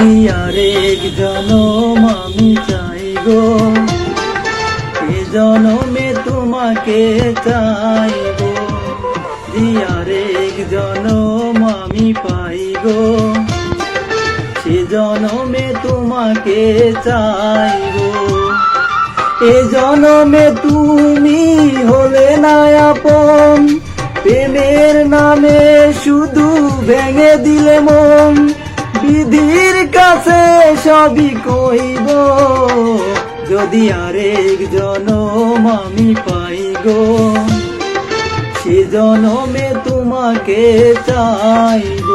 যদি আরেক জনম আমি চাই গো, এ জনমে তোমাকে চাইব। যদি আরেক জনম আমি পাই গো, সে জনমে তোমাকে চাইব। এ জনমে তুমি হলে না আপন, প্রেমের নামে শুধু ভেঙে দিলে মন। বিধির কাছে সবই কইব, যদি আরেক জনম আমি পাই গো, সে জনমে তোমাকে চাইব।